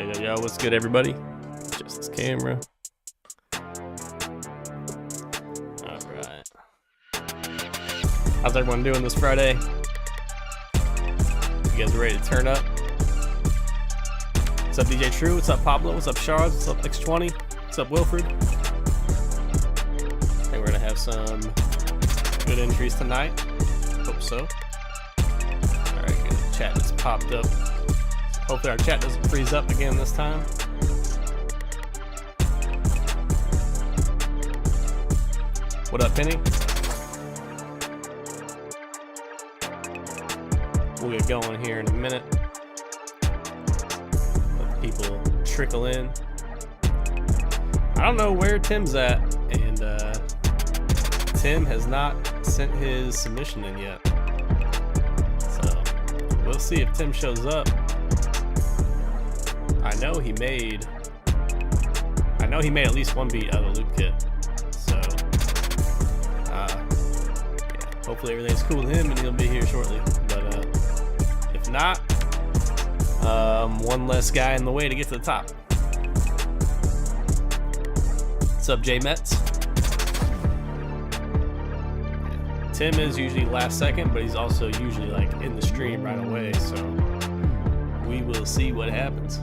Yo, what's good, everybody? Just this camera. Alright. How's everyone doing this Friday? You guys ready to turn up? What's up, DJ True? What's up, Pablo? What's up, Charles? What's up, X20? What's up, Wilfred? I think we're gonna have some good entries tonight. Hope so. Alright, good. Chat just popped up. Hopefully our chat doesn't freeze up again this time. What up, Penny? We'll get going here in a minute. Let people trickle in. I don't know where Tim's at, and Tim has not sent his submission in yet. So we'll see if Tim shows up. I know he made at least one beat out of the loop kit. So yeah, hopefully everything's cool with him and he'll be here shortly. But if not, one less guy in the way to get to the top. What's up, J Mets? Tim is usually last second, but he's also usually like in the stream right away, so we will see what happens.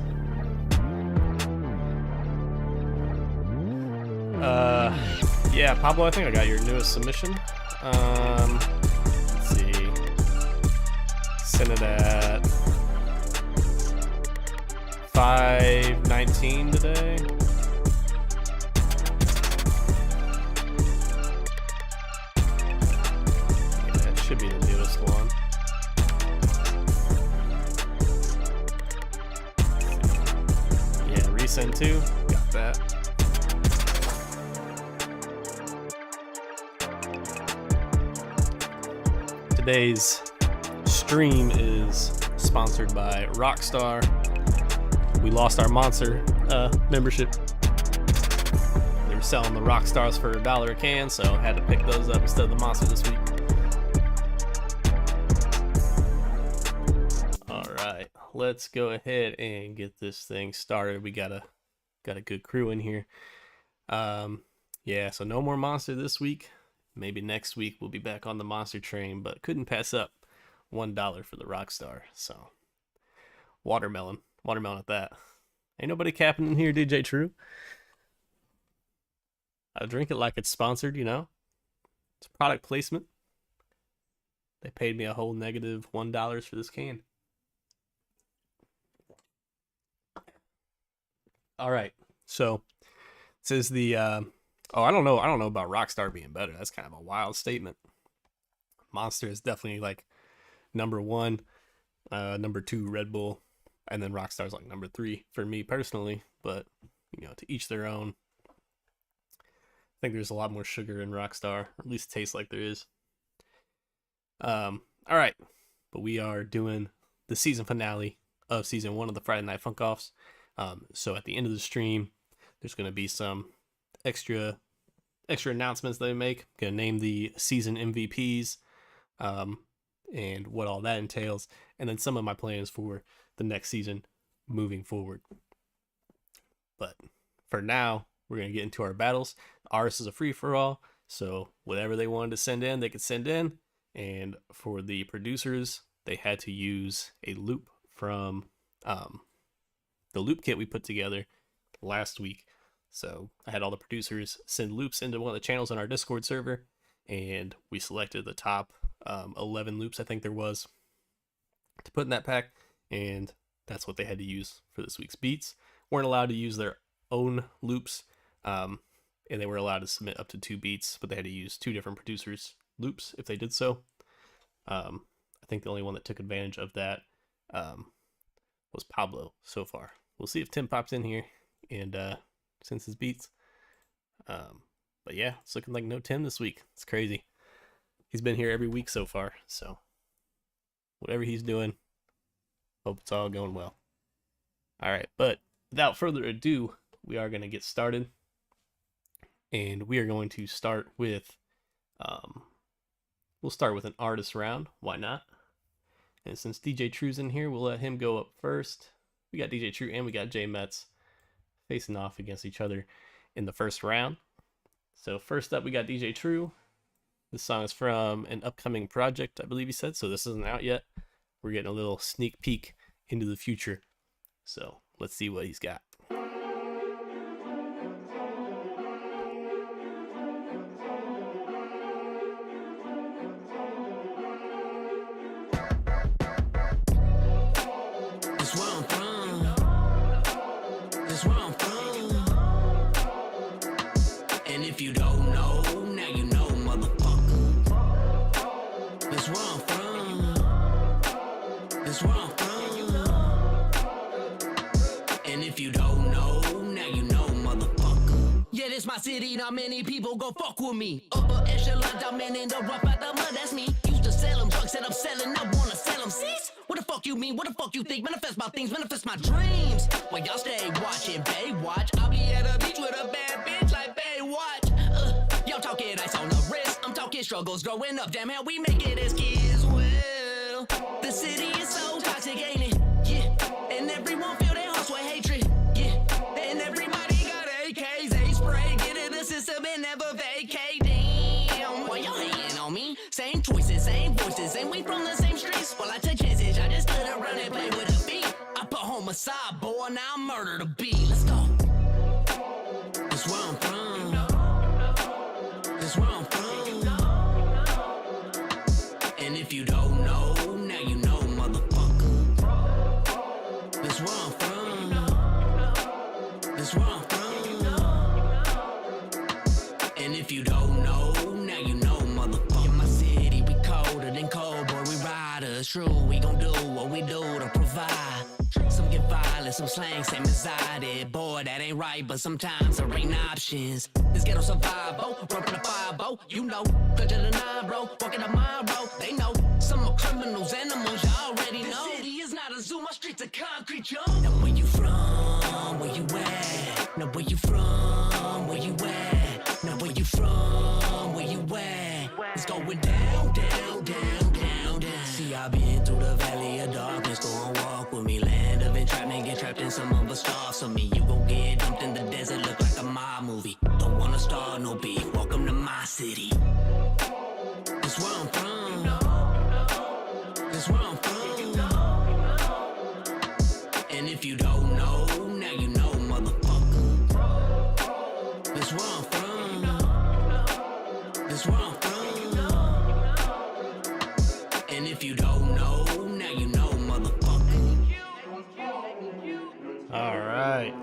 Yeah, Pablo, I think I got your newest submission. Let's see. Sent it at 5:19 today. Yeah, it should be the newest one. Yeah, resend too. Got that. Today's stream is sponsored by Rockstar. We lost our Monster membership. They were selling the Rockstars for $1 a can, so I had to pick those up instead of the Monster this week. Alright, let's go ahead and get this thing started. We got a good crew in here. Yeah, so no more Monster this week. Maybe next week we'll be back on the Monster train, but couldn't pass up $1 for the Rockstar. So watermelon at that. Ain't nobody capping in here, DJ True. I drink it like it's sponsored, you know. It's product placement. They paid me a whole negative $1 for this can. All right, so this is the oh, I don't know about Rockstar being better. That's kind of a wild statement. Monster is definitely like number 1, number 2 Red Bull, and then Rockstar's like number 3 for me personally. But you know, to each their own. I think there's a lot more sugar in Rockstar, or at least it tastes like there is. All right, but we are doing the season finale of season 1 of the Friday Night Funk Offs. So at the end of the stream, there's going to be some extra announcements they make. Gonna name the season MVPs, and what all that entails, and then some of my plans for the next season moving forward. But for now, we're gonna get into our battles. Ours is a free-for-all, so whatever they wanted to send in, they could send in. And for the producers, they had to use a loop from the loop kit we put together last week. So I had all the producers send loops into one of the channels on our Discord server, and we selected the top 11 loops I think there was to put in that pack, and that's what they had to use for this week's beats. Weren't allowed to use their own loops, and they were allowed to submit up to 2 beats, but they had to use 2 different producers' loops if they did so. I think the only one that took advantage of that was Pablo so far. We'll see if Tim pops in here and sends his beats. But yeah, it's looking like no Tim this week. It's crazy. He's been here every week so far, so whatever he's doing, hope it's all going well. All right, but without further ado, we are going to get started, and we are going to start with we'll start with an artist round. Why not? And since DJ True's in here, we'll let him go up first. We got DJ True and we got J Metz facing off against each other in the first round. So first up, we got DJ True. This song is from an upcoming project, I believe he said, so this isn't out yet. We're getting a little sneak peek into the future. So let's see what he's got. That's where I'm from. That's where I'm from. And if you don't know, now you know, motherfucker. That's where I'm from. That's where I'm from. And if you don't know, now you know, motherfucker. Yeah, this my city, not many people gon' fuck with me. Upper echelon, diamond in the rough out the mud, that's me. Used to sell them drugs, said I'm selling, I wanna sell them seeds. What the fuck you mean? What the fuck you think? Manifest my things, manifest my dreams. While y'all stay watching Baywatch, I'll be at a beach with a bad bitch like Baywatch. Y'all talking ice on the wrist, I'm talking struggles growing up. Damn how we make it as kids. Well, the city is so toxic, ain't it? Yeah, and everyone feel their hearts with hatred. Yeah, and everybody got AKs, they spray, get in the system and never vacate. Damn, why y'all hating on me? Same choices, same voices, and we from the same streets. Well, I took chances, I just stood around and played with a beat. I put homicide, boy, now I murder the beat. Let's go. That's where I'm from. That's where I'm from. And if you don't know, now you know, motherfucker. That's where I'm from. That's where I'm from. And if you don't know, now you know, motherfucker. In my city, we colder than cold, boy, we riders. True, we gon' do what we do to provide. Some get violent, some slang, same anxiety. Boy, that ain't right, but sometimes there ain't options. This ghetto survival, run from the 5-0, you know. Clutch of the 9, bro, walking the mile, bro. They know some are criminals, animals, you already know. This city is not a zoo, my streets are concrete, yo. Now where you from? Where you at? Now where you from? Where you at? Now where you from? Where you at? It's going down, down, down, down, down. See, I've been through the valley of darkness, go on walk with me. Land of entrapment, get trapped in some of us stars. So me, you gon' get dumped in the desert, look like a mob movie. Don't wanna start no beef, welcome to my city. That's where I'm from. That's where I'm from. And if you don't know, now you know, motherfucker. That's where I'm from. That's where I'm from. And if you don't know, now you know, motherfucker. All right.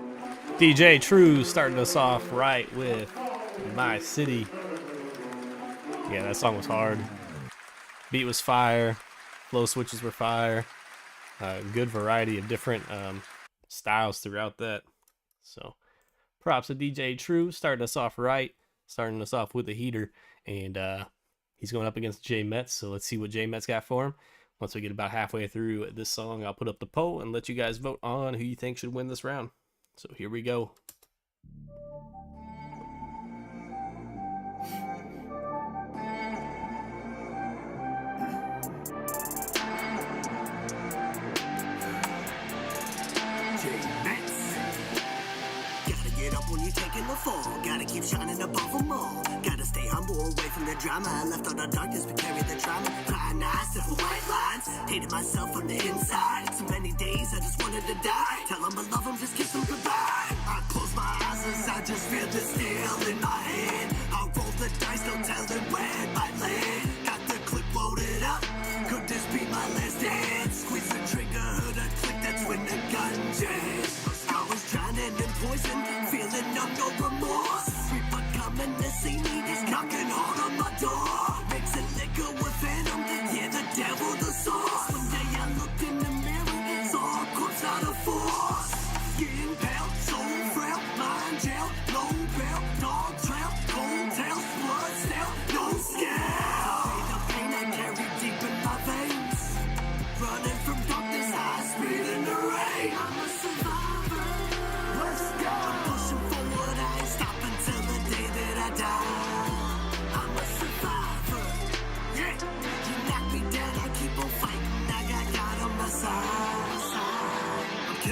DJ True starting us off right with My City. Yeah, that song was hard. Beat was fire. Flow switches were fire. Good variety of different styles throughout that. So props to DJ True starting us off right. Starting us off with a heater. And he's going up against J Metz. So let's see what J Metz got for him. Once we get about halfway through this song, I'll put up the poll and let you guys vote on who you think should win this round. So here we go. Gotta get up when you're taking the fall. Gotta keep shining above them all. Gotta stay humble away from the drama. I left all the darkness but carry the drama. Crying eyes, simple white lines. Hated myself from the inside. So many days I just wanted to die. Tell them I love them, just kiss them goodbye. I close my eyes as I just feel the steel in my hand. I'll roll the dice, don't tell them where I land. Got the clip loaded up. Could this be my last dance? Squeeze the trigger, heard a click, that's when the gun jams. I was drowning in poison, feeling no remorse. Reaper coming to see me, he's knocking hard on my door. Mixing liquor with venom, yeah, the devil, the source. One day I looked in the mirror, saw a corpse, not a force. Getting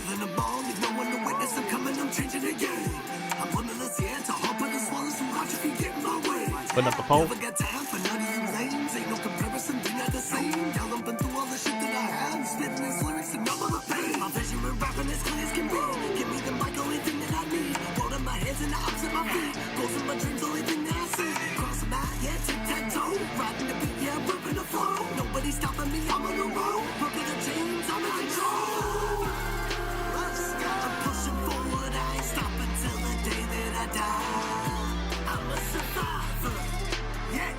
than a ball, leave no one to witness. I'm coming, I'm changing the game. I'm limitless, yeah, to hop in the swallow, so watch if you get in my way. Putting up the pole. Never got time for none of you lames. Ain't no comparison, we not the same. Y'all done been through all the shit that I have. Spitting these lyrics and none of the pain. My vision and rapping as clear as can be. Give me the mic, only thing that I need. Holding my hands and the ups at my feet. Goals in my dreams, only thing that I see. Crossing my, yeah, tic-tac-toe. Riding the beat, yeah, ripping the flow. Nobody stopping me, I'm on the road. Ripping the chains, I'm in control. I'm pushing forward, I ain't stopping till the day that I die. I'm a survivor. Yeah,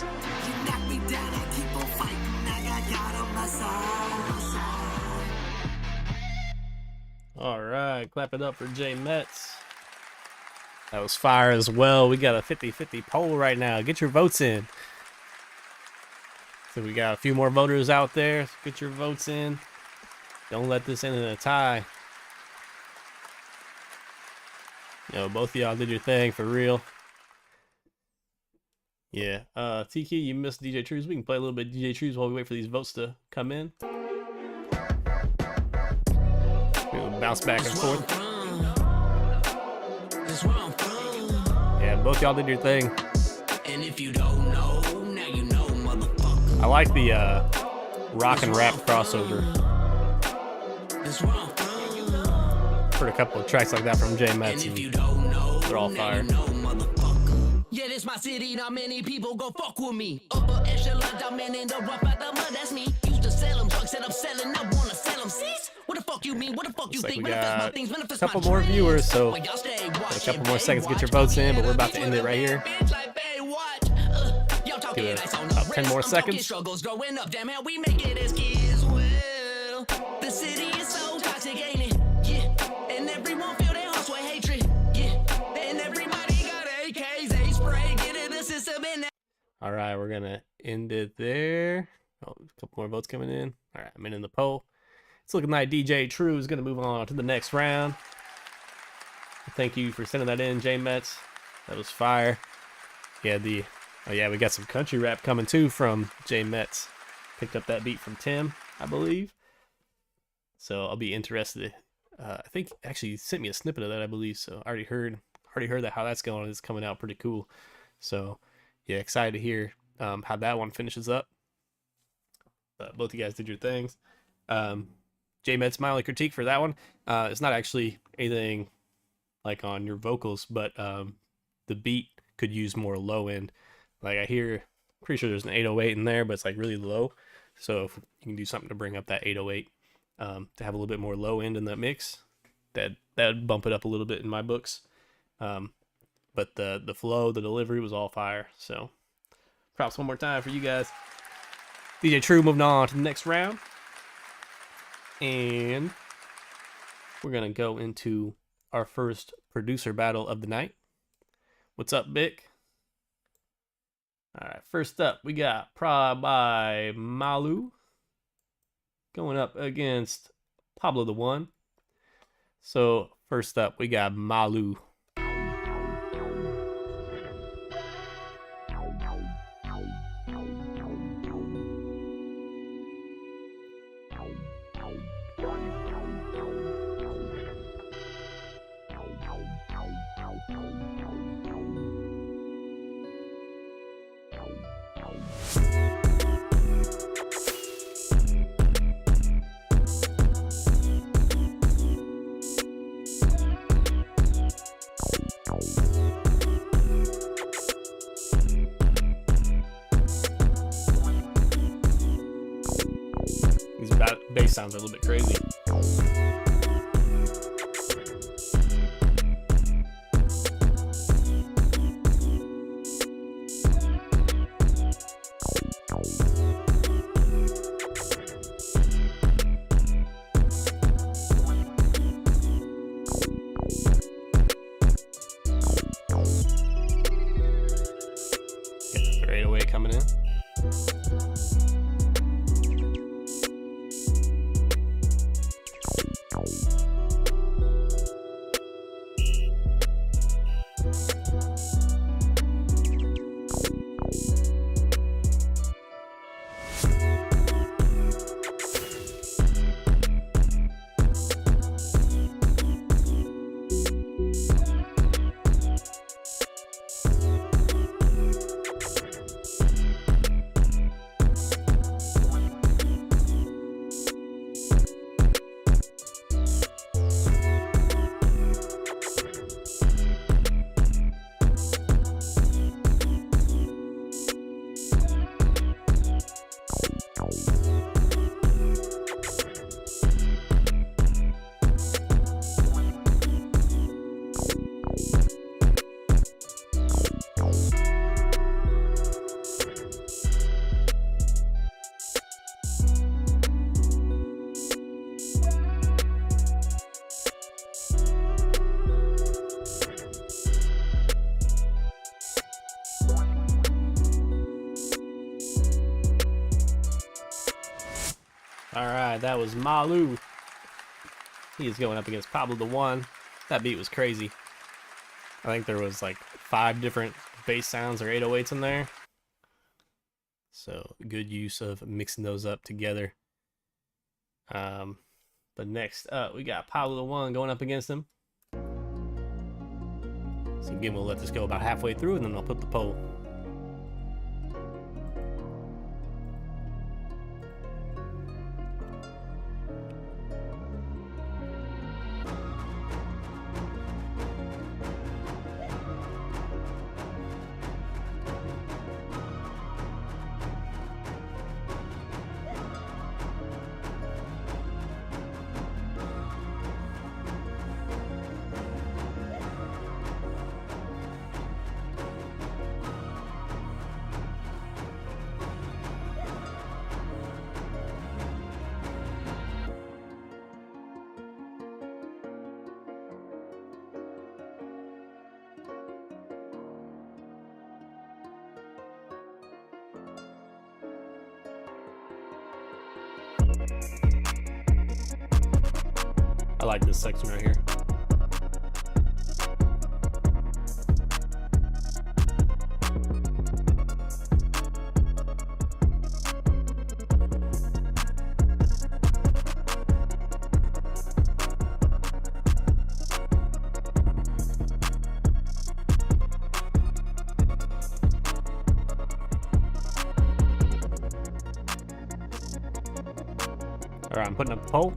you knock me down, I keep on fighting. I got God on my side. All right, clap it up for J Metz. That was fire as well. We got a 50-50 poll right now. Get your votes in. So we got a few more voters out there. Get your votes in. Don't let this end in a tie. Both of y'all did your thing for real. Yeah. TK, you missed DJ Trues. We can play a little bit of DJ Trues while we wait for these votes to come in. We'll bounce back and forth. Yeah, both y'all did your thing. And if you don't know, now you know, motherfucker. I like the rock and rap crossover. Heard a couple of tracks like that from J Metz, and they're all fire. Yeah, this my city, not many people go fuck with me. Upper echelon, I'm in the rough out the mud, that's me. Used to sell them drugs, said I'm selling, I wanna sell them. Cease? What the fuck you mean? What the fuck you Looks think? like we got Manifest a couple my more dreams. viewers, so Well, y'all stay a watching, couple more seconds to get your votes in, but we're about to end it right here. Give it about 10 more seconds. Struggles growing up, damn how we make it as kids. Well, the city is so toxic, ain't it? Yeah, and everyone feel their hearts with hatred. Yeah, and everybody got AKs, they spray, get in the system and that. All right, we're gonna end it there. Oh, a couple more votes coming in. All right, I'm in the poll. It's looking like DJ True is gonna move on to the next round. Thank you for sending that in, J Metz. That was fire. Yeah, we got some country rap coming too from J Metz. Picked up that beat from Tim, I believe. So I'll be interested. I think actually he sent me a snippet of that, I believe. So I already heard that how that's going. It's coming out pretty cool. So yeah, excited to hear how that one finishes up. Both of you guys did your things. J Metz, my only critique for that one, it's not actually anything like on your vocals, but the beat could use more low end. Like I hear, pretty sure there's an 808 in there, but it's like really low. So if you can do something to bring up that 808, to have a little bit more low end in that mix, that'd bump it up a little bit in my books. But the flow, the delivery was all fire. So props one more time for you guys. DJ True moving on to the next round. And we're going to go into our first producer battle of the night. What's up, Vic? All right, first up, we got Prod by Malu going up against Pablo the One. So first up, we got Malu. These bass sounds are a little bit crazy. Get the 808 coming in. right, that was Malu. He is going up against Pablo the One. That beat was crazy. I think there was like 5 different bass sounds or 808s in there. So good use of mixing those up together. But next up, we got Pablo the One going up against him. So again, we'll let this go about halfway through, and then I'll put the poll. I like this section right here. All right, I'm putting up the poll.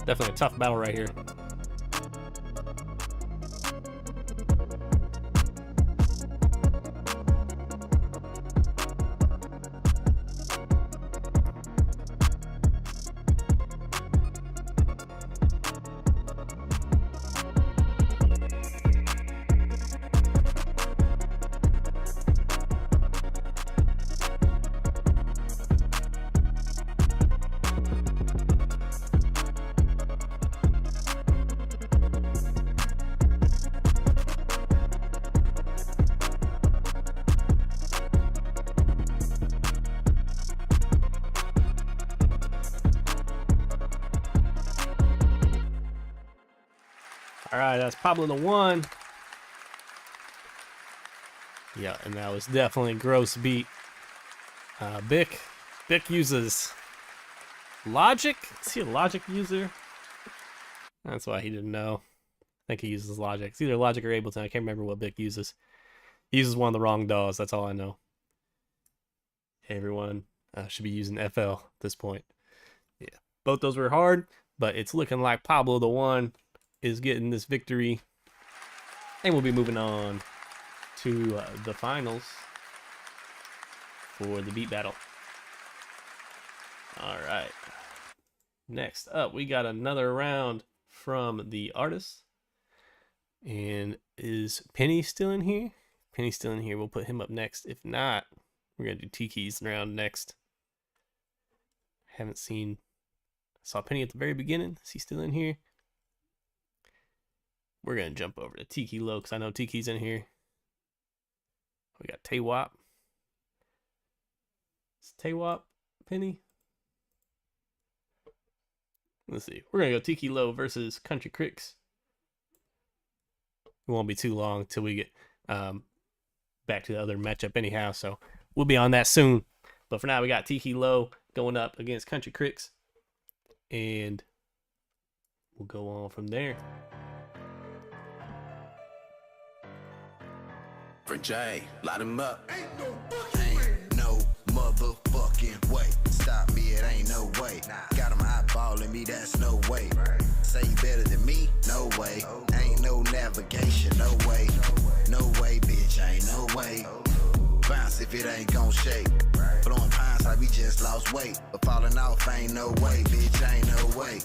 Definitely a tough battle right here. All right, that's Pablo the One. Yeah, and that was definitely a gross beat. Bick uses Logic. Is he a Logic user? That's why he didn't know. I think he uses Logic. It's either Logic or Ableton. I can't remember what Bick uses. He uses one of the wrong DAWs. That's all I know. Everyone should be using FL at this point. Yeah, both those were hard, but it's looking like Pablo the One is getting this victory, and we'll be moving on to the finals for the beat battle. All right, next up we got another round from the artist. And is Penny still in here? Penny's still in here. We'll put him up next. If not, we're gonna do Tiki's round next. Haven't seen, saw Penny at the very beginning. Is he still in here? We're going to jump over to Tiki Low because I know Tiki's in here. We got Taywop. Is Taywop Penny? Let's see. We're going to go Tiki Low versus Country Cricks. It won't be too long till we get back to the other matchup anyhow, so we'll be on that soon. But for now, we got Tiki Low going up against Country Cricks, and we'll go on from there. Frenchy, light him up. Ain't no motherfucking way. Stop me, it ain't no way. Got him eyeballing me, that's no way. Say you better than me? No way. Ain't no navigation, no way. No way, bitch, ain't no way. Bounce if it ain't gon' shake. Blowing pines like we just lost weight. But falling off ain't no way, bitch, ain't no way.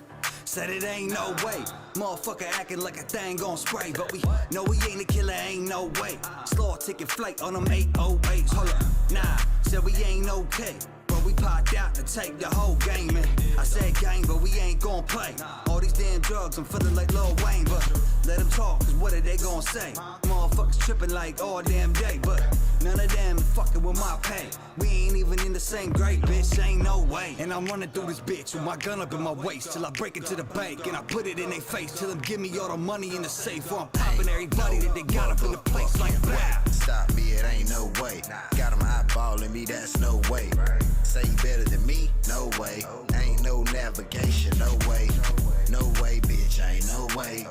Said it ain't no way. Motherfucker acting like a thing gon' spray. But we know we ain't a killer, ain't no way. Slow ticket flight on them 808s. Hold up, nah, said we ain't okay. Bro, but we popped out to take the whole game. And I said game, but we ain't gon' play. All these damn drugs, I'm feeling like Lil Wayne, but let them talk, cause what are they gon' say? Motherfuckers tripping like all damn day, but none of them fucking with my pay. We ain't even in the same grade, bitch, ain't no way. And I'm running through this bitch with my gun up in my waist till I break into the bank and I put it in their face till them give me all the money in the safe. Or I'm popping everybody that they got up in the place like wow. Stop me, it ain't no way. Got them eyeballing me, that's no way. Say you better than me? No way. Ain't no navigation, no way. No way, bitch, ain't no way.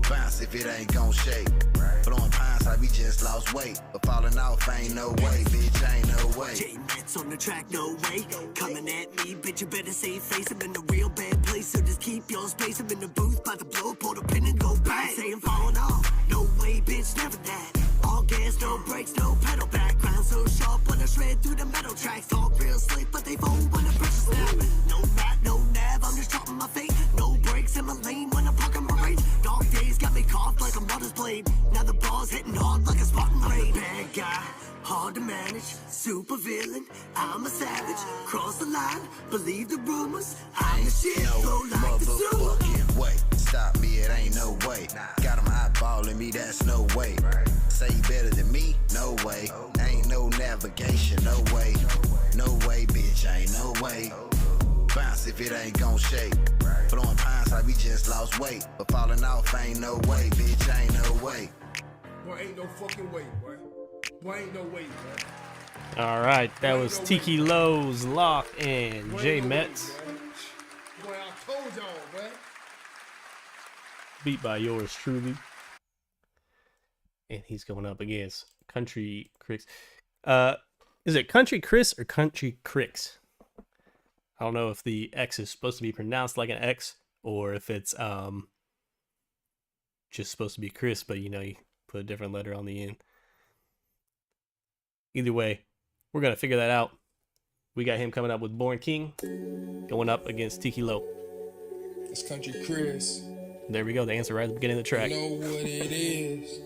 Bounce if it ain't gon' shake. Blowing pines like we just lost weight. But falling off ain't no way, bitch, ain't no way. J-Mets on the track, no way. Coming at me, bitch, you better save face. I'm in a real bad place, so just keep your space. I'm in the booth, by the blow, pull the pin and go bang. Saying falling off, no way, bitch, never that. All gas, no brakes, no pedal back. Ground so sharp when I shred through the metal tracks. Talk real slick, but they fold when the pressure snap. No rat, no nav, I'm just chopping my fate. No brakes in my lane when I'm parking my race. Dark days got me coughed like a mother's blade. Now the ball's hitting hard like a Spartan raid. Bad guy, hard to manage, super villain. I'm a savage, cross the line, believe the rumors. I'm the shit, flow like the sewer. Motherfucking way. Stop me, it ain't no way. Got them eyeballing me, that's no way. Say you better than me? No way. Ain't no navigation, no way. No way, bitch, ain't no way. Bounce if it ain't gon' shake. Blowing pines like we just lost weight. But falling off ain't no way, bitch, ain't no way. Boy, ain't no fucking way, boy. Boy, ain't no way, boy. All right, that was Tiki Lowe's Lock and J Metz. Boy, I told y'all, boy. Beat by yours truly. And he's going up against Country Cricks. Is it Country Chris or Country Cricks? I don't know if the X is supposed to be pronounced like an X or if it's just supposed to be Chris, but you know, you put a different letter on the end. Either way, we're going to figure that out. We got him coming up with Born King, going up against Tiki Low. It's Country Chris. There we go, the answer right at the beginning of the track. You know what it is.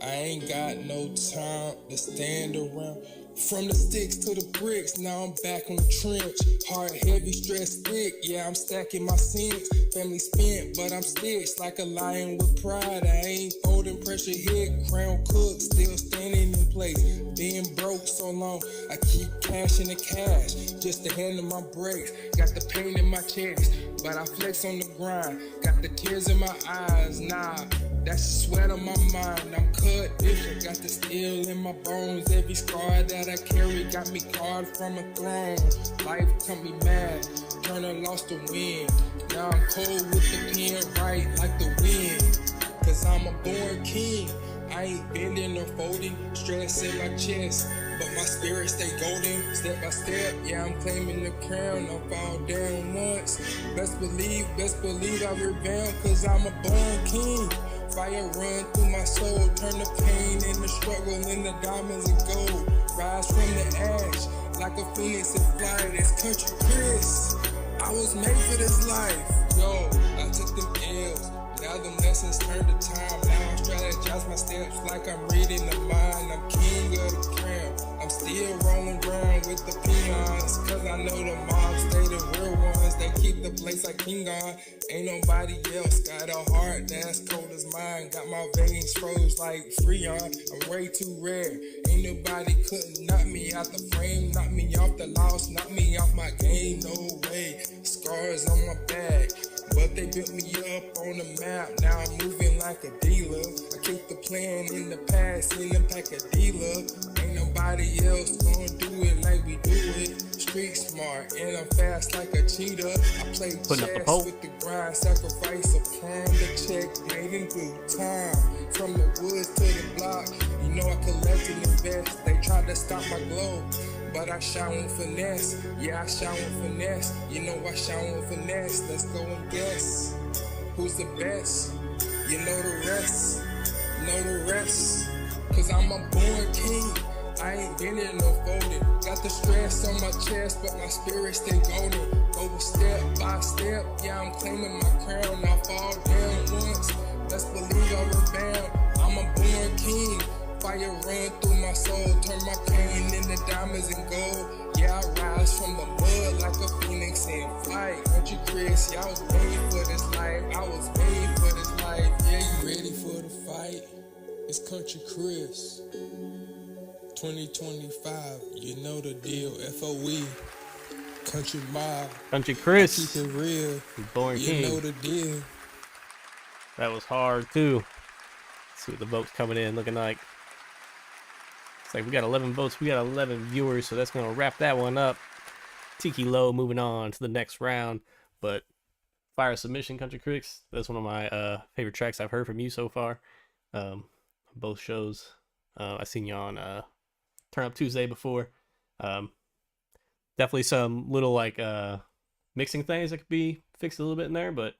I ain't got no time to stand around. From the sticks to the bricks, now I'm back on the trench. Hard, heavy, stress, thick, yeah, I'm stacking my sins. Family spent, but I'm stitched like a lion with pride. I ain't folding, pressure hit, crown cooked, still standing in place. Being broke so long, I keep cashing the cash just to handle my breaks. Got the pain in my chest, but I flex on the grind. Got the tears in my eyes, nah, that's the sweat on my mind. I'm cut different, got the steel in my bones. Every scar that I carry got me carved from a throne. Life cut me mad, turn a loss to win. Now I'm cold with the pen right like the wind. Cause I'm a born king, I ain't bending or folding. Stress in my chest, but my spirit stay golden. Step by step, yeah, I'm claiming the crown. I'll fall down once. Best believe I rebound. Cause I'm a born king. Fire run through my soul, turn the pain into struggle into diamonds and gold. Rise from the ash, like a phoenix and fly. This Country Chris, I was made for this life. Yo, I took them L's, now them lessons turn to time. Now I strategize my steps like I'm reading the mind. I'm king of the crown, I'm still rolling around with the peons. Cause I know the mob stay the real ones, they keep the place like King on. Ain't nobody else got a heart that's cold as mine. Got my veins froze like Freon, I'm way too rare. Ain't nobody couldn't knock me out the frame, knock me off the loss, knock me off my game, no way. Scars on my back, but they built me up on the map. Now I'm moving like a dealer. I keep the plan in the past in the pack of dealer. Ain't nobody else gonna do it like we do it. Street smart and I'm fast like a cheetah. I play chess with the grind, sacrifice upon the check made in good time. From the woods to the block, you know I collect and invest. They tried to stop my glow, but I shine with finesse. Yeah, I shine with finesse. You know I shine with finesse. Let's go and guess who's the best. You know the rest. Know the rest. Cause I'm a born king. I ain't bending no folding. Got the stress on my chest, but my spirit stay golden. Over step by step, yeah, I'm claiming my crown. I fall down once, best believe I rebound. I'm a born king, fire run through my soul, turn my pain into diamonds and gold. Yeah, I rise from the mud like a phoenix in flight. Country Chris, yeah, I was made for this life. I was made for this life. Yeah, you ready for the fight? It's Country Chris. 2025, you know the deal. FOE, Country Mob. Country Chris. Keep it real. Born You King. know the deal. That was hard too. Let's see what the votes coming in looking like. It's like we got 11 votes. We got 11 viewers, so that's gonna wrap that one up. Tiki Low moving on to the next round, but Fire Submission, Country Chris. That's one of my favorite tracks I've heard from you so far. Both shows. I seen you on Turn Up Tuesday before. Definitely some little like mixing things that could be fixed a little bit in there, but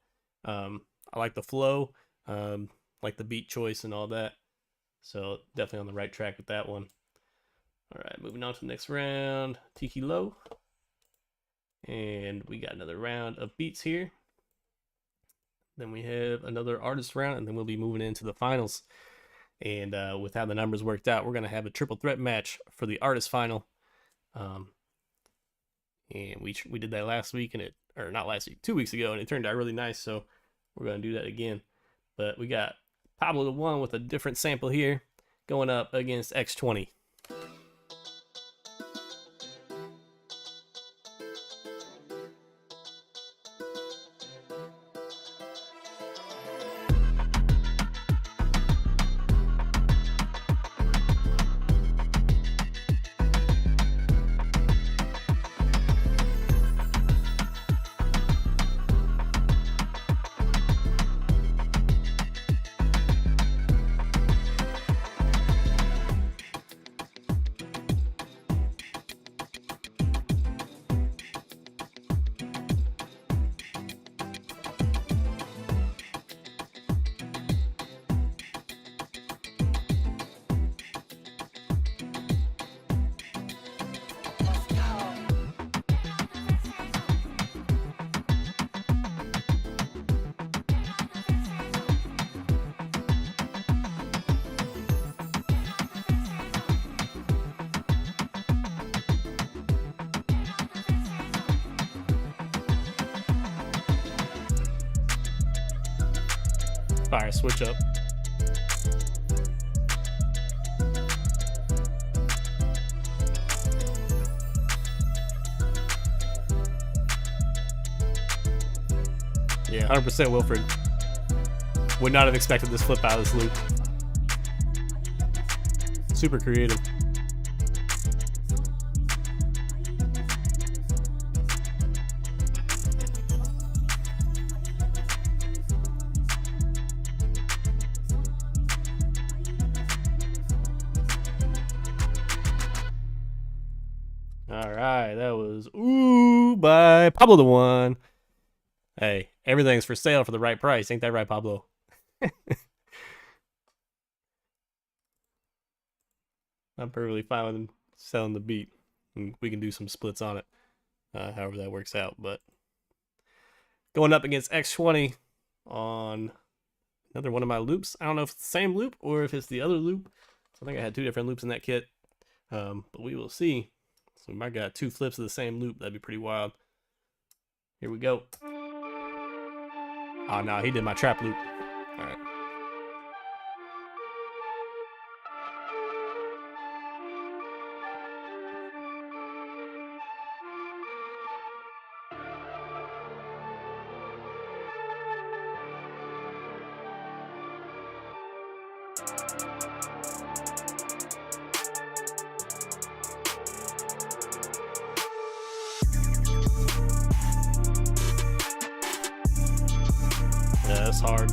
I like the flow, like the beat choice and all that. So definitely on the right track with that one. All right, moving on to the next round. Tiki Low. And we got another round of beats here. Then we have another artist round, and then we'll be moving into the finals. And with how the numbers worked out, we're going to have a triple threat match for the artist final. And we did that last week, and or not last week, 2 weeks ago, and it turned out really nice. So we're going to do that again. But we got Pablo the One with a different sample here going up against X20. Fire switch up. Yeah, 100% Wilfred. Would not have expected this flip out of this loop. Super creative. Alright, that was Ooh by Pablo the One. Hey, everything's for sale for the right price. Ain't that right, Pablo? I'm perfectly fine with him selling the beat. And we can do some splits on it, however that works out. But going up against X20 on another one of my loops. I don't know if it's the same loop or if it's the other loop. So I think I had two different loops in that kit. But we will see. So we might got two flips of the same loop. That'd be pretty wild. Here we go. Oh, no, he did my trap loop. All right. Yeah, that's hard.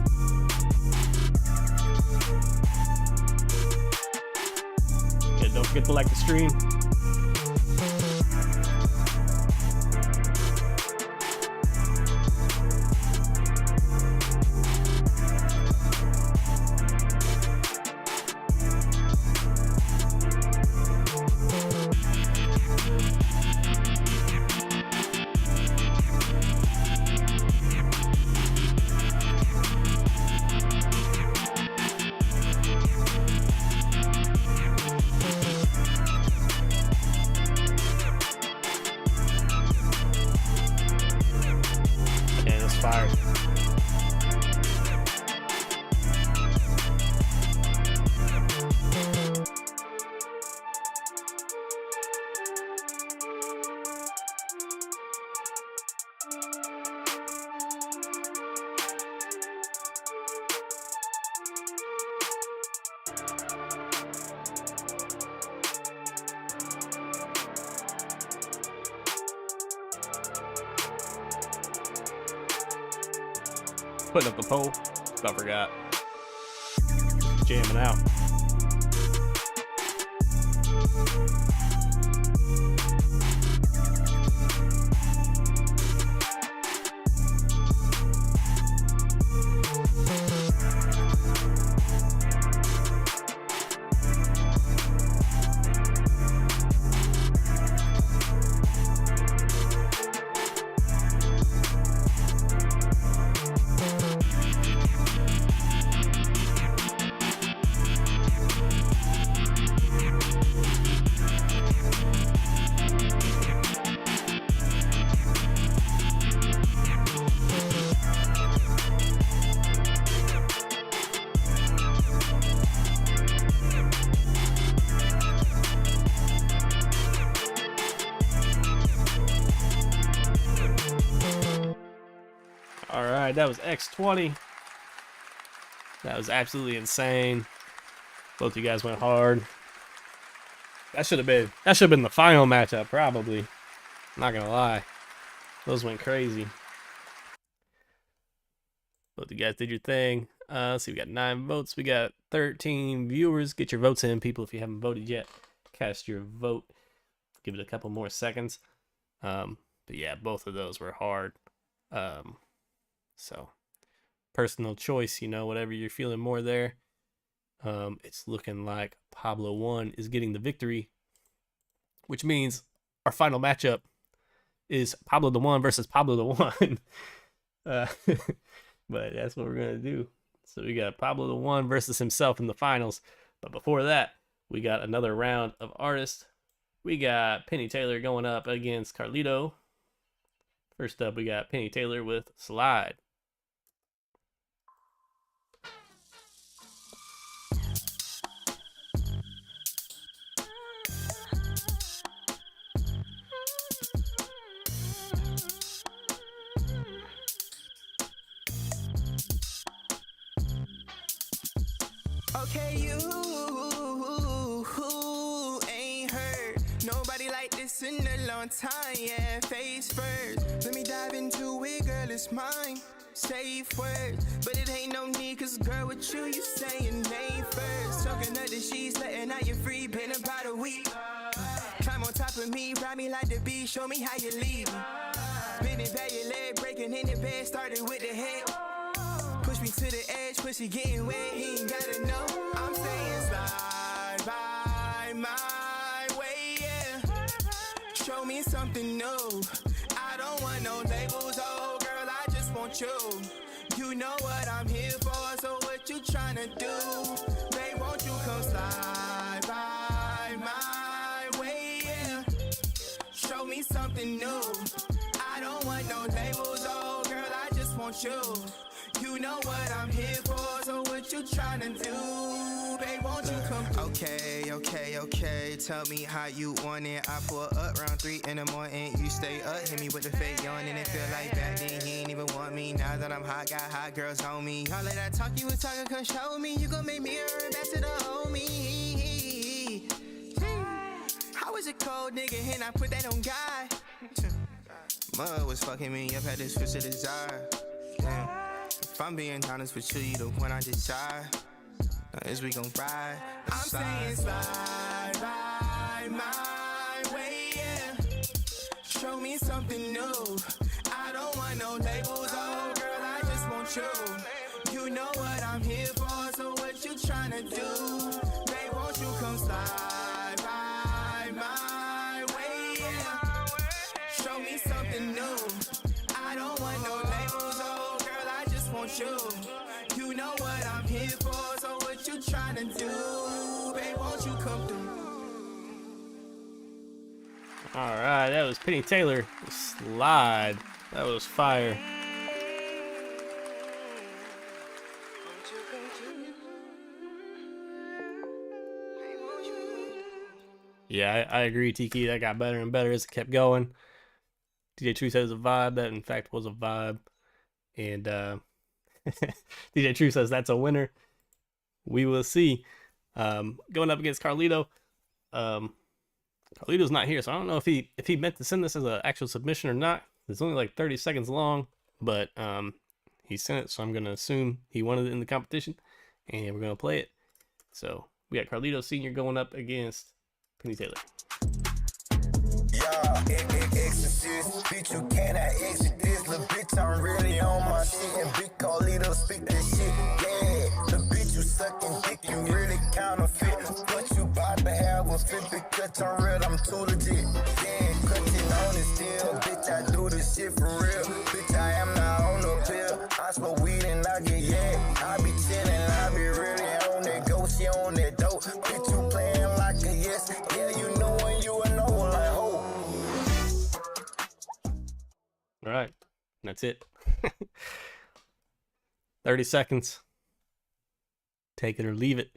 Yeah, don't forget to like the stream. fire. Putting up the pole. I forgot. Jamming out. All right, that was X20. That was absolutely insane. Both you guys went hard. That should have been the final matchup, probably. Not gonna lie, those went crazy. Both you guys did your thing. Let's see, we got 9 votes. We got 13 viewers. Get your votes in, people, if you haven't voted yet. Cast your vote. Give it a couple more seconds. But yeah, both of those were hard. So personal choice, you know, whatever you're feeling more there. It's looking like Pablo 1 is getting the victory, which means our final matchup is Pablo the 1 versus Pablo the 1. But that's what we're gonna do. So we got Pablo the 1 versus himself in the finals. But before that, we got another round of artists. We got Penny Taylor going up against Carlito. First up, we got Penny Taylor with Slide. Okay, you ain't heard nobody like this in a long time, yeah, face first. Let me dive into it, girl, it's mine. Safe words, but it ain't no need, cause girl, with you saying name first. Talking up the sheets, letting out your free, been about a week. Climb on top of me, ride me like the beat, show me how you leave me. Bending back your leg, breaking in the bed, started with the head. Push me to the edge, pussy getting wet, he ain't gotta know. I'm saying slide by my way, yeah. Show me something new. I don't want no labels, oh girl, I just want you. You know what I'm here for, so what you tryna do? Babe, won't you come slide by my way, yeah. Show me something new. I don't want no labels, oh girl, I just want you. You know what I'm here for, so what you tryna do? Babe, won't you come through? Okay, tell me how you want it. I pull up around 3 in the morning, you stay up, hit me with the fake yawn, and it feel like back then he ain't even want me. Now that I'm hot, got hot girls on me. All of that talk you was talking, come show me. You gon' make me a ambassador, homie. I was a cold nigga, and I put that on God. Mud was fucking me up, had this switch of desire. Damn. If I'm being honest with you, you the one I desire. Now is we gon' ride? I'm saying slide by my way, yeah. Show me something new. I don't want no labels, oh girl, I just want you. You know what I'm here for, so what you tryna do? Babe, won't you come slide by my way, yeah. Show me something new. I don't want no labels, oh girl, I just want you. You know what I'm here for, so what you tryna do? Babe, won't you come through? All right, that was Penny Taylor. Slide. That was fire. Yeah, I agree, Tiki. That got better and better as it kept going. DJ True says a vibe. That in fact was a vibe. And DJ True says that's a winner. We will see. Going up against Carlito. Carlito's not here, so I don't know if he meant to send this as an actual submission or not. It's only like 30 seconds long, but he sent it, so I'm gonna assume he wanted it in the competition, and we're gonna play it. So we got Carlito Sr. going up against Penny Taylor. Yeah, exorcist, bitch, you cannot exit this. Little bitch, I'm really on my shit. And big Carlito speak this shit. Yeah, the bitch, you sucking dick, you really counterfeit. What you bout to have a flip because I'm real, I'm too legit. Yeah, cutting on it still. Bitch, I do this shit for real. Bitch, I am not on no pill. I smoke weed and I get I be chillin', I be really on that go, she on that dope. Bitch, you playing like a yes. Yeah, you know when you a no, like ho. All right, that's it. 30 seconds. Take it or leave it.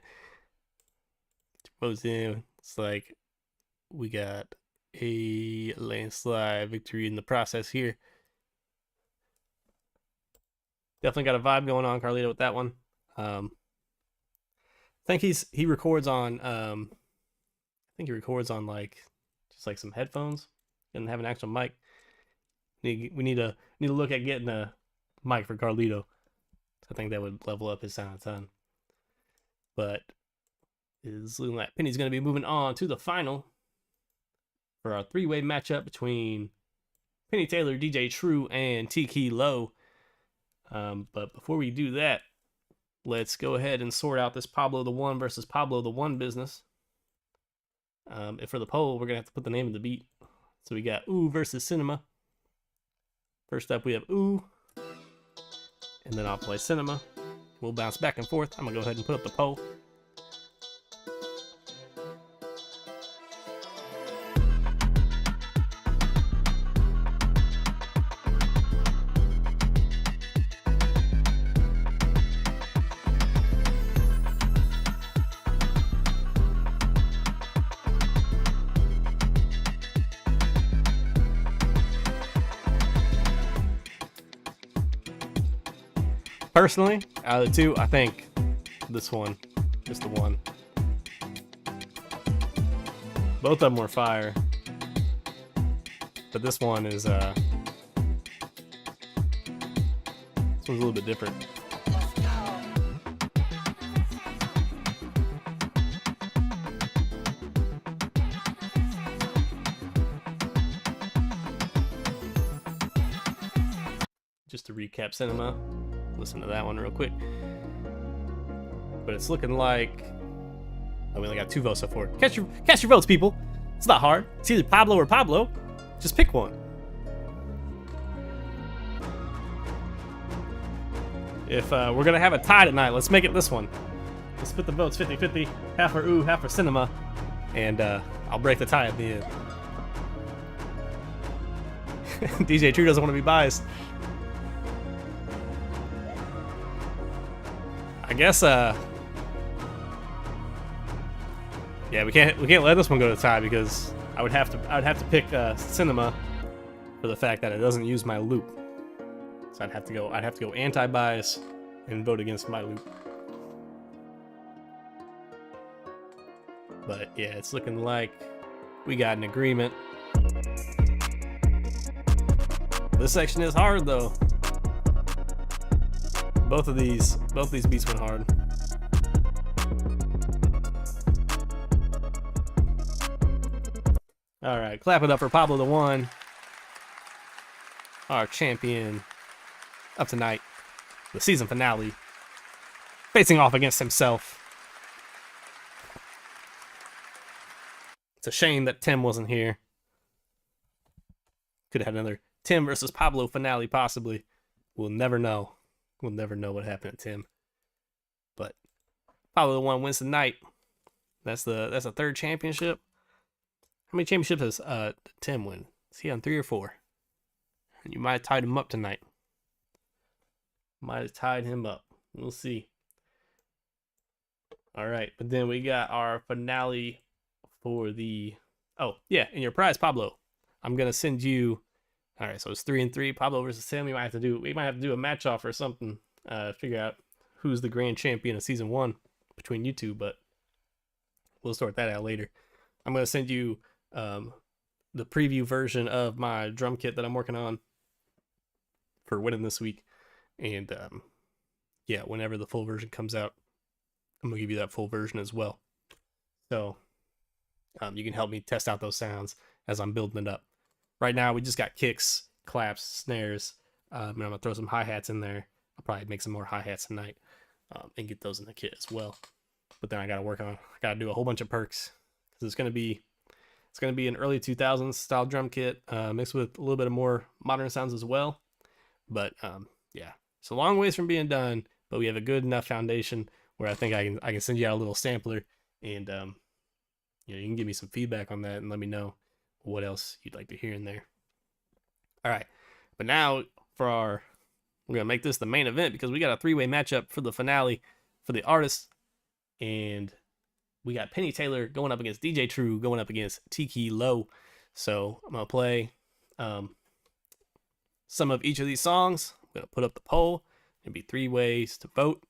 Goes in. It's like we got a landslide victory in the process here. Definitely got a vibe going on, Carlito, with that one. I think he records on like just like some headphones. Doesn't have an actual mic. We need to look at getting a mic for Carlito. I think that would level up his sound a ton. But is looking like Penny's going to be moving on to the final for our three-way matchup between Penny Taylor, DJ True, and Tiki Low. But before we do that, let's go ahead and sort out this Pablo the One versus Pablo the One business. And for the poll, we're going to have to put the name of the beat. So we got Ooh versus Cinema. First up, we have Ooh. And then I'll play Cinema. We'll bounce back and forth. I'm going to go ahead and put up the poll. Personally, out of the two, I think this one is the one. Both of them were fire, but this one is this one's a little bit different. Just to recap Cinema. Listen to that one real quick. But it's looking like we only got 2 votes so far. Cast your votes, people. It's not hard. It's either Pablo or Pablo. Just pick one. If we're gonna have a tie tonight, let's make it this one. Let's split the votes 50-50. Half for Ooh, half for Cinema. And I'll break the tie at the end. DJ True doesn't want to be biased. I guess yeah, we can't let this one go to tie because I would have to pick Cinema for the fact that it doesn't use my loop. So I'd have to go anti-bias and vote against my loop. But yeah, it's looking like we got an agreement. This section is hard though. Both these beats went hard. All right, clap it up for Pablo the One, our champion of tonight, the season finale, facing off against himself. It's a shame that Tim wasn't here. Could have had another Tim versus Pablo finale, possibly. We'll never know. We'll never know what happened to Tim. But Pablo the One wins the night. That's the third championship. How many championships has Tim win? Is he on 3 or 4? You might have tied him up tonight. Might have tied him up. We'll see. All right, but then we got our finale for the Oh, yeah, and your prize, Pablo. I'm going to send you. All right, so it's 3-3. Pablo versus Sam. We might have to do a match off or something. Figure out who's the grand champion of season 1 between you two, but we'll sort that out later. I'm going to send you the preview version of my drum kit that I'm working on for winning this week. And yeah, whenever the full version comes out, I'm going to give you that full version as well. So you can help me test out those sounds as I'm building it up. Right now, we just got kicks, claps, snares, and I'm going to throw some hi-hats in there. I'll probably make some more hi-hats tonight and get those in the kit as well. But then I got to do a whole bunch of perks because it's going to be an early 2000s style drum kit mixed with a little bit of more modern sounds as well. But yeah, it's a long ways from being done, but we have a good enough foundation where I think I can send you out a little sampler, and you can give me some feedback on that and let me know what else you'd like to hear in there. All right, but now we're gonna make this the main event because we got a 3-way matchup for the finale for the artists, and we got Penny Taylor going up against DJ True going up against Tiki Low. So I'm gonna play some of each of these songs. I'm gonna put up the poll. It'll be 3 ways to vote,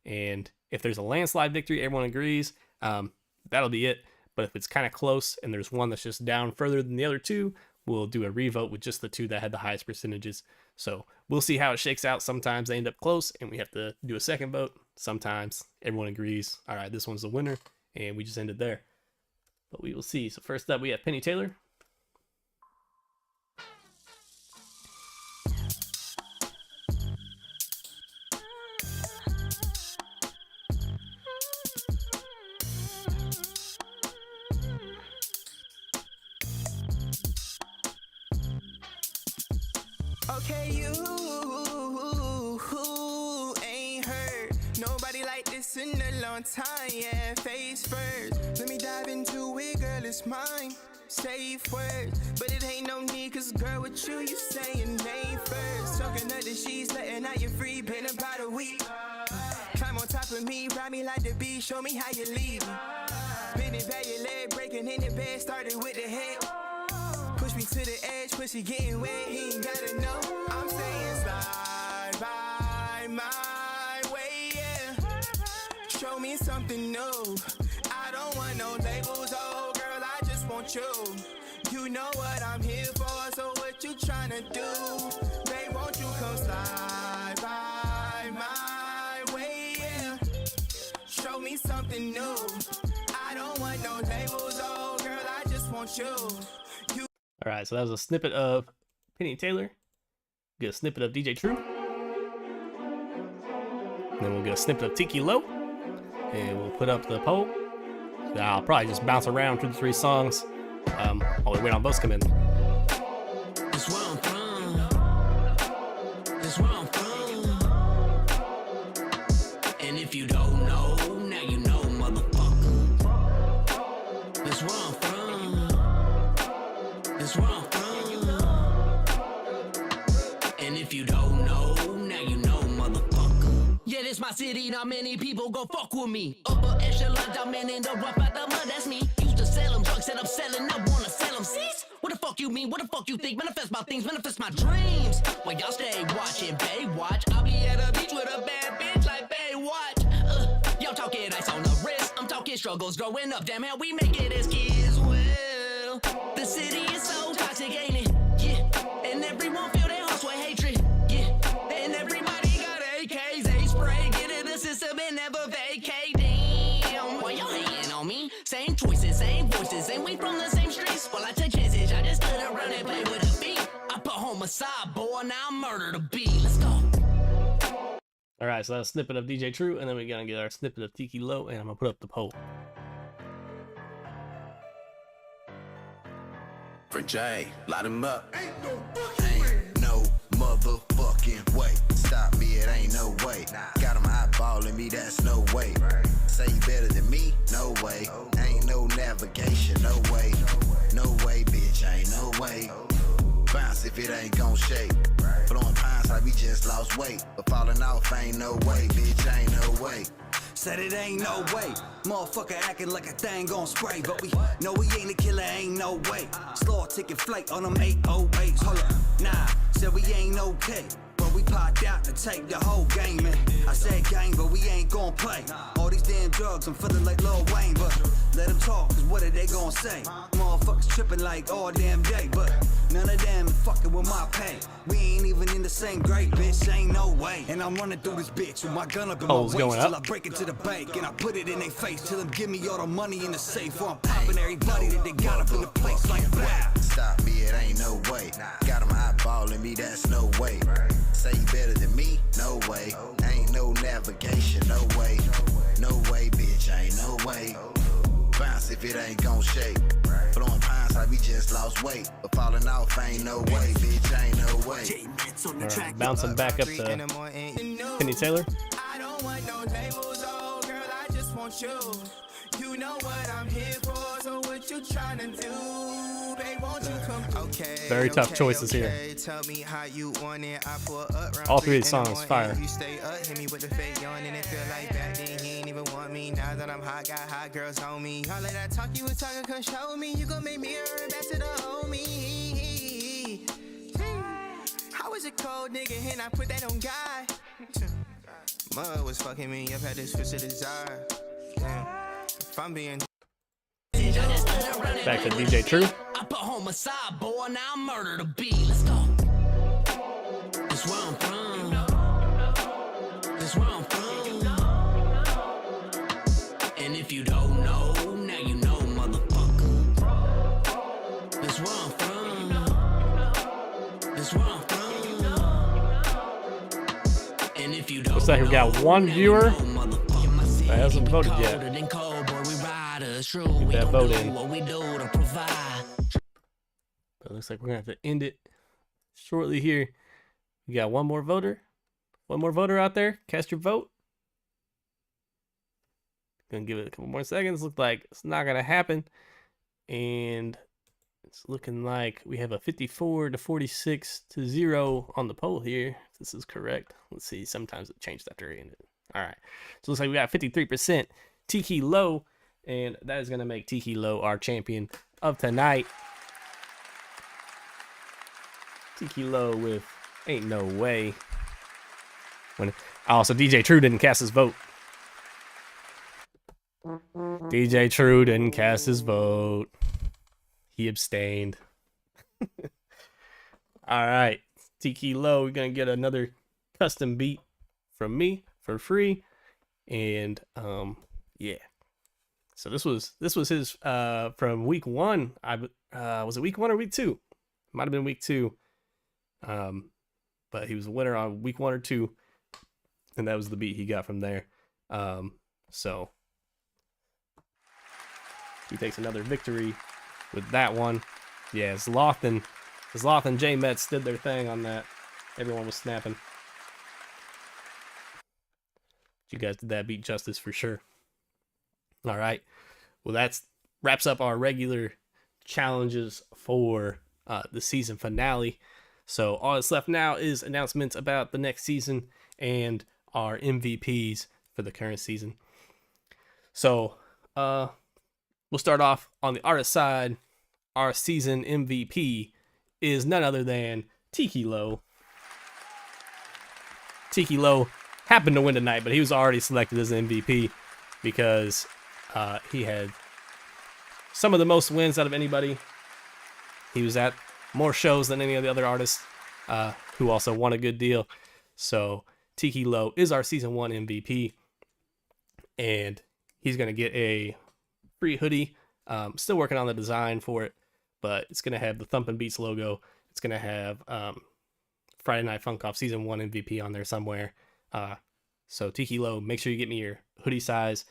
and if there's a landslide victory, everyone agrees, that'll be it. But if it's kind of close and there's one that's just down further than the other two, we'll do a revote with just the 2 that had the highest percentages. So we'll see how it shakes out. Sometimes they end up close and we have to do a second vote. Sometimes everyone agrees, all right, this one's the winner, and we just ended there. But we will see. So first up, we have Penny Taylor. Okay, you ain't heard nobody like this in a long time, yeah, face first. Let me dive into it, girl, it's mine. Safe words, but it ain't no need, cause girl, with you say your name first. Soaking up the sheets, letting out your free, been about a week. Climb on top of me, ride me like the beat, show me how you leave me. Bending back your leg, breaking in the bed, started with the head. Push me to the edge, pussy getting wet, he ain't gotta know. I'm saying slide by my way, yeah. Show me something new. I don't want no labels, oh girl, I just want you. You know what I'm here for, so what you tryna do? They want you come slide by my way, yeah. Show me something new. I don't want no labels, oh girl, I just want you. All right, so that was a snippet of Penny Taylor. Get a snippet of DJ True. And then we'll get a snippet of Tiki Low. And we'll put up the poll. Now, I'll probably just bounce around through the 3 songs while we wait on votes come in. That's where I'm from. That's where I'm from. And if you don't know, now you know, motherfucker. That's where I'm from. That's where I'm from. And if you don't know, now you know, motherfucker. Yeah, this my city, not many people gon' fuck with me. Upper echelon, I'm in the rough out the mud, that's me. Used to sell them drugs, and I'm selling, I wanna sell them seats. What the fuck you mean, what the fuck you think? Manifest my things, manifest my dreams. While y'all stay watching Baywatch, I'll be at a beach with a bad bitch like Baywatch. Y'all talking ice on the wrist, I'm talking struggles growing up. Damn how we make it as kids, well. The city is so toxic, ain't it? Yeah, and everyone feel their hearts with hatred. Yeah, and everybody got AKs, they spray, get in the system and never vacate. Damn, why y'all hating on me? Same choices, same voices, and we from the same streets. Well, I took chances, I just stood around and played with a beat. I put homicide, boy, now I murder the beat. Let's go. All right, so that's a snippet of DJ True, and then we're gonna get our snippet of Tiki Low, and I'm gonna put up the poll. Frenchy, light him up. Ain't no motherfucking way. Stop me, it ain't no way. Got him eyeballing me, that's no way. Say you better than me? No way. Ain't no navigation, no way. No way, bitch, ain't no way. Bounce if it ain't gon' shake. Blowing pines like we just lost weight. But falling off ain't no way, bitch, ain't no way. Said it ain't no way. Motherfucker acting like a thing gon' spray. But we know we ain't a killer, ain't no way. Slow ticket flight on them 808s. Hold up, nah, said we ain't okay. But we popped out to take the whole game in. I said game, but we ain't gon' play. All these damn drugs, I'm feeling like Lil Wayne. But let them talk, cause what are they gon' say? Motherfuckers tripping like all damn day. But none of them fucking with my pay. We ain't even in the same grade, bitch, ain't no way. And I'm running through this bitch with my gun up in my waist till I break into the bank. And I put it in their face till them give me all the money in the safe. Or I'm popping everybody that they got up in the place like wow. Stop me, it ain't no way. Got them eyeballing me, that's no way. Say you better than me? No way. Ain't no navigation, no way. No way, bitch, ain't no way. Bounce if it ain't gon' shake. Blowing pines like we just lost weight. But falling off ain't no way, bitch, ain't no way. Right, bouncing back up to Penny Taylor. I don't want no labels, oh girl, I just want you. You know what I'm here for, so what you tryna do? Babe, won't you come? Okay. Very tough choices here. Tell me how you want it. I pull up all three of the songs fire. You stay up, hit me with the fake yawn, and it feel like back then he ain't even want me. Now that I'm hot, got hot girls on me. All of that talk you was talking, come show me. You gon' make me a back to the homie. How was it cold, nigga? And I put that on God. Mud was fucking me up, had this fist of desire. Damn. If I'm being back to DJ True. I put homicide, boy, now I'm murder to be. Let's go. That's where I'm from. That's where I'm from. And if you don't know, now you know, motherfucker. That's where I'm from. That's where I'm from. And if you don't looks like we got one viewer that hasn't voted yet. Get that vote in. But it looks like we're gonna have to end it shortly here. We got one more voter. One more voter out there. Cast your vote. Gonna give it a couple more seconds. Look like it's not gonna happen. And it's looking like we have a 54 to 46 to 0 on the poll here. If this is correct. Let's see. Sometimes it changed after it ended. All right. So it looks like we got 53% Tiki Low. And that is going to make Tiki Low our champion of tonight. Tiki Low with Ain't No Way. Also, DJ True didn't cast his vote. DJ True didn't cast his vote. He abstained. All right. Tiki Low, we're going to get another custom beat from me for free. And, yeah. So this was his from week 1. Was it week 1 or week 2? Might have been week 2. But he was a winner on week 1 or 2, and that was the beat he got from there. So he takes another victory with that one. Yeah, Sloth and J Mets did their thing on that. Everyone was snapping. You guys did that beat justice for sure. All right. Well, that wraps up our regular challenges for the season finale. So all that's left now is announcements about the next season and our MVPs for the current season. So we'll start off on the artist side. Our season MVP is none other than Tiki Low. Tiki Low happened to win tonight, but he was already selected as MVP because he had some of the most wins out of anybody. He was at more shows than any of the other artists who also won a good deal. So Tiki Low is our season 1 MVP, and he's going to get a free hoodie. Still working on the design for it, but it's going to have the Thumpin' Beats logo. It's going to have Friday Night Funk Off season 1 MVP on there somewhere. So Tiki Low, make sure you get me your hoodie size,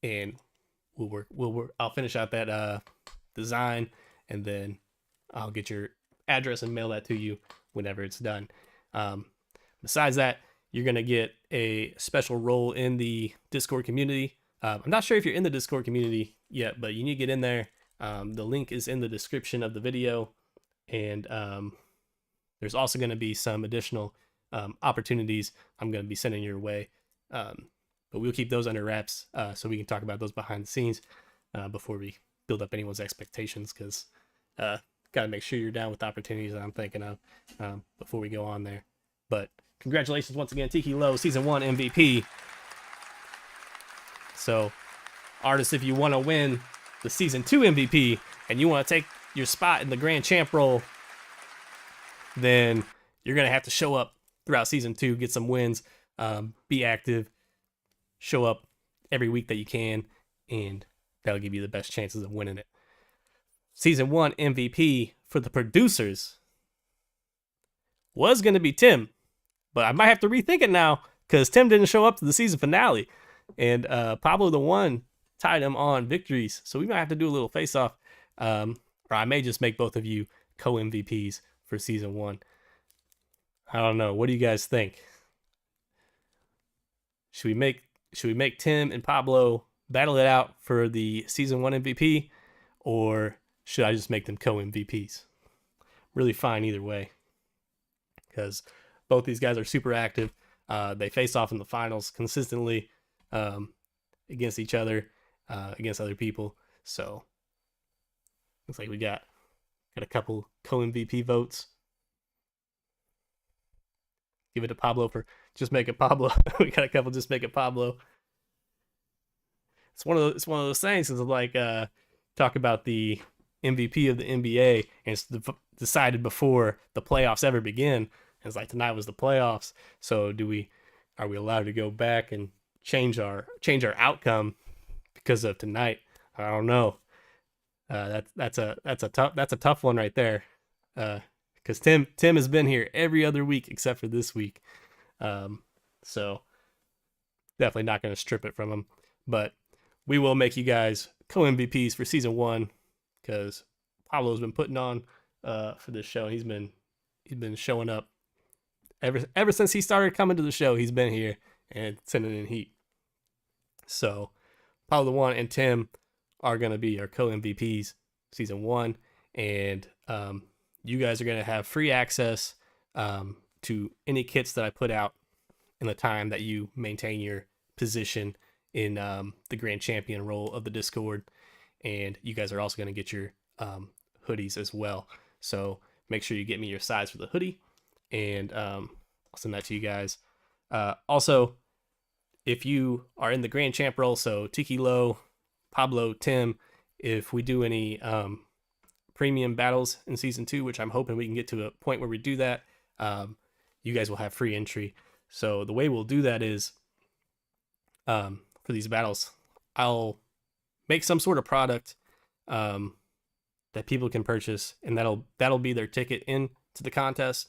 and we'll work. I'll finish out that design, and then I'll get your address and mail that to you whenever it's done. Besides that, you're gonna get a special role in the Discord community. I'm not sure if you're in the Discord community yet, but you need to get in there. The link is in the description of the video, and there's also going to be some additional opportunities I'm going to be sending your way but we'll keep those under wraps so we can talk about those behind the scenes before we build up anyone's expectations, because got to make sure you're down with the opportunities that I'm thinking of before we go on there. But congratulations once again, Tiki Low, Season 1 MVP. So, artists, if you want to win the Season 2 MVP and you want to take your spot in the Grand Champ role, then you're going to have to show up throughout Season 2, get some wins, be active, show up every week that you can, and that'll give you the best chances of winning it. Season 1 MVP for the producers was going to be Tim, but I might have to rethink it now because Tim didn't show up to the season finale, and Pablo the One tied him on victories, so we might have to do a little face-off, or I may just make both of you co-MVPs for Season 1. I don't know. What do you guys think? Should we make Tim and Pablo battle it out for the Season 1 MVP, or should I just make them co-MVPs? Really fine either way, because both these guys are super active. They face off in the finals consistently against each other, against other people. So looks like we got a couple co-MVP votes. Give it to Pablo for just make it Pablo. We got a couple just make it Pablo. It's one of those things. It's like talk about the MVP of the NBA, and it's decided before the playoffs ever begin. It's like tonight was the playoffs. So are we allowed to go back and change our outcome because of tonight? I don't know. That's a tough one right there. Because Tim has been here every other week except for this week. So definitely not going to strip it from him. But we will make you guys co-MVPs for Season 1 because Pablo's been putting on for this show. He's been showing up ever since he started coming to the show. He's been here and sending in heat. So Pablo the One and Tim are going to be our co-MVPs Season 1. And you guys are going to have free access to any kits that I put out in the time that you maintain your position in the Grand Champion role of the Discord. And you guys are also going to get your hoodies as well. So make sure you get me your size for the hoodie, and I'll send that to you guys. Also, if you are in the Grand Champ role, so Tiki Low, Pablo, Tim, if we do any premium battles in Season 2, which I'm hoping we can get to a point where we do that, you guys will have free entry. So the way we'll do that is for these battles, I'll make some sort of product that people can purchase, and that'll be their ticket into the contest.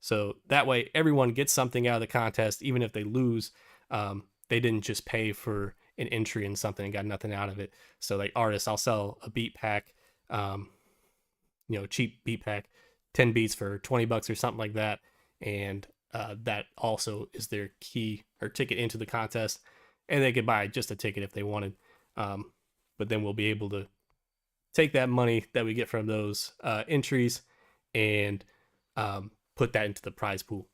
So that way everyone gets something out of the contest, even if they lose. They didn't just pay for an entry in something and got nothing out of it. So like artists, I'll sell a beat pack, cheap beat pack, 10 beats for $20 or something like that. And that also is their key or ticket into the contest. And they could buy just a ticket if they wanted. But then we'll be able to take that money that we get from those entries and put that into the prize pool.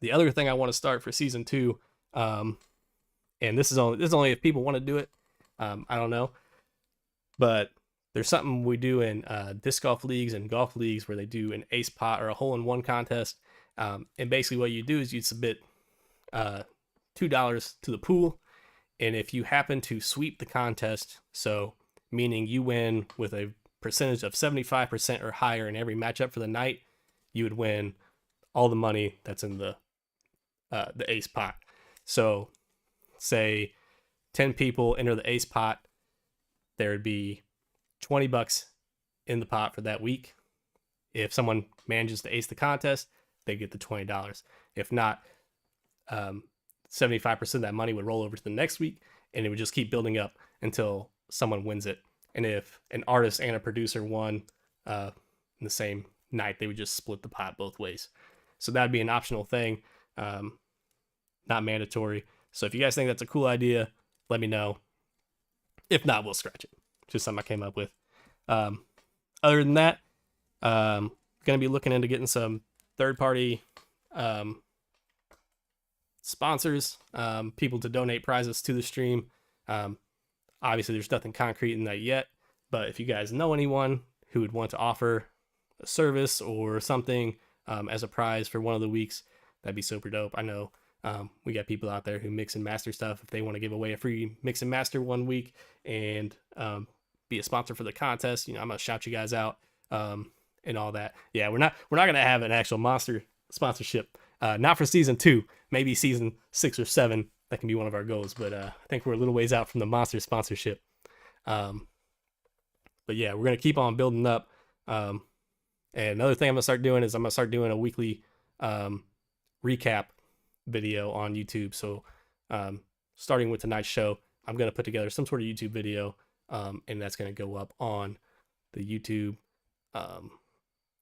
The other thing I want to start for Season 2, and this is only if people want to do it. I don't know, but there's something we do in disc golf leagues and golf leagues where they do an ace pot or a hole-in-one contest. And basically what you do is you submit $2 to the pool, and if you happen to sweep the contest, so meaning you win with a percentage of 75% or higher in every matchup for the night, you would win all the money that's in the ace pot. So say 10 people enter the ace pot, there would be $20 in the pot for that week. If someone manages to ace the contest, they get the $20. If not, 75% of that money would roll over to the next week, and it would just keep building up until someone wins it. And if an artist and a producer won in the same night, they would just split the pot both ways. So that'd be an optional thing, not mandatory. So if you guys think that's a cool idea, let me know. If not, we'll scratch it. Just something I came up with. Other than that, going to be looking into getting some third-party sponsors, people to donate prizes to the stream. Obviously, there's nothing concrete in that yet, but if you guys know anyone who would want to offer a service or something as a prize for one of the weeks, that'd be super dope. I know we got people out there who mix and master stuff. If they want to give away a free mix and master one week and be a sponsor for the contest, I'm gonna shout you guys out and all that. Yeah, we're not gonna have an actual monster sponsorship, not for season 2, maybe season 6 or 7. That can be one of our goals, but I think we're a little ways out from the monster sponsorship. But yeah, we're gonna keep on building up. And another thing I'm gonna start doing is I'm gonna start doing a weekly recap video on YouTube. So starting with tonight's show, I'm gonna put together some sort of YouTube video, and that's gonna go up on the YouTube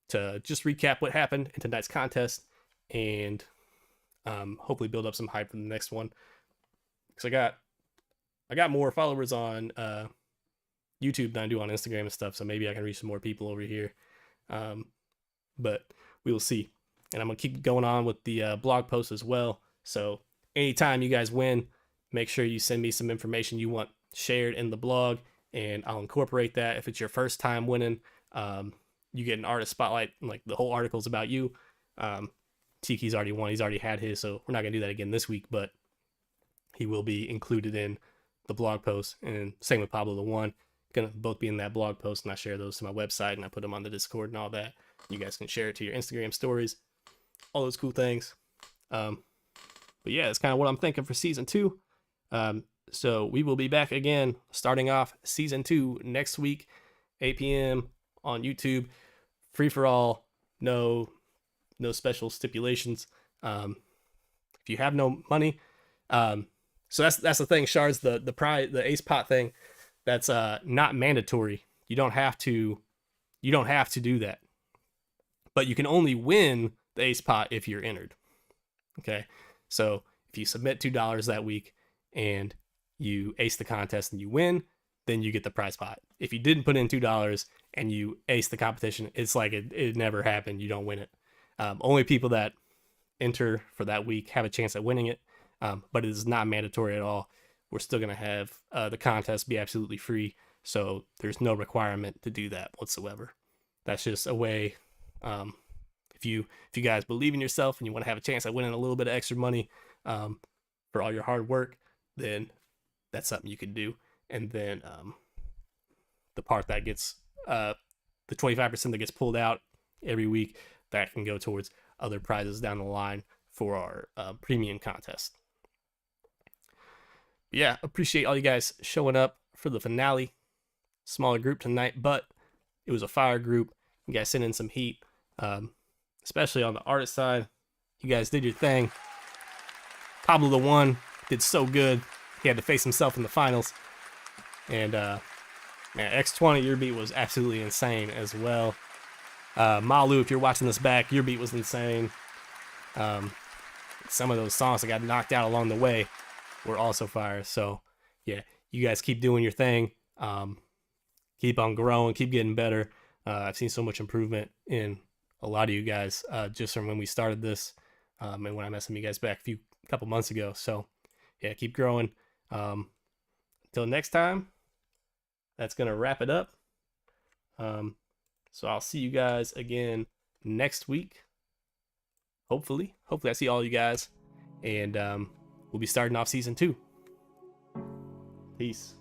to just recap what happened in tonight's contest and hopefully build up some hype for the next one. Because I got more followers on YouTube than I do on Instagram and stuff, so maybe I can reach some more people over here. But we will see. And I'm gonna keep going on with the blog post as well. So anytime you guys win, make sure you send me some information you want shared in the blog, and I'll incorporate that. If it's your first time winning, you get an artist spotlight, like the whole article's about you. Tiki's already won, he's already had his, so we're not gonna do that again this week, but he will be included in the blog post. And same with Pablo the One, gonna both be in that blog post, and I share those to my website and I put them on the Discord and all that. You guys can share it to your Instagram stories, all those cool things. But yeah, that's kind of what I'm thinking for season 2. So we will be back again, starting off season 2 next week, 8 p.m. on YouTube. Free for all, no special stipulations. If you have no money, so that's the thing, Shards, the ace pot thing, that's not mandatory. You don't have to do that, but you can only win the ace pot if you're entered. Okay, so if you submit $2 that week and you ace the contest and you win, then you get the prize pot. If you didn't put in $2 and you ace the competition, it's like it never happened. You don't win it. Only people that enter for that week have a chance at winning it, but it is not mandatory at all. We're still going to have the contest be absolutely free, so there's no requirement to do that whatsoever. That's just a way, if you guys believe in yourself and you want to have a chance at winning a little bit of extra money for all your hard work, then that's something you can do. And then the part that gets, the 25% that gets pulled out every week, that can go towards other prizes down the line for our premium contest. Yeah, appreciate all you guys showing up for the finale. Smaller group tonight, but it was a fire group. You guys sent in some heat, especially on the artist side. You guys did your thing. Pablo the One did so good. He had to face himself in the finals. And man, X20, your beat was absolutely insane as well. Malu, if you're watching this back, your beat was insane. Some of those songs that got knocked out along the way were also fire. So yeah, you guys keep doing your thing. Keep on growing, keep getting better. I've seen so much improvement in a lot of you guys just from when we started this and when I met some of you guys back a couple months ago. So yeah, keep growing. Until next time, that's gonna wrap it up. So I'll see you guys again next week. Hopefully I see all you guys, and we'll be starting off season 2. Peace.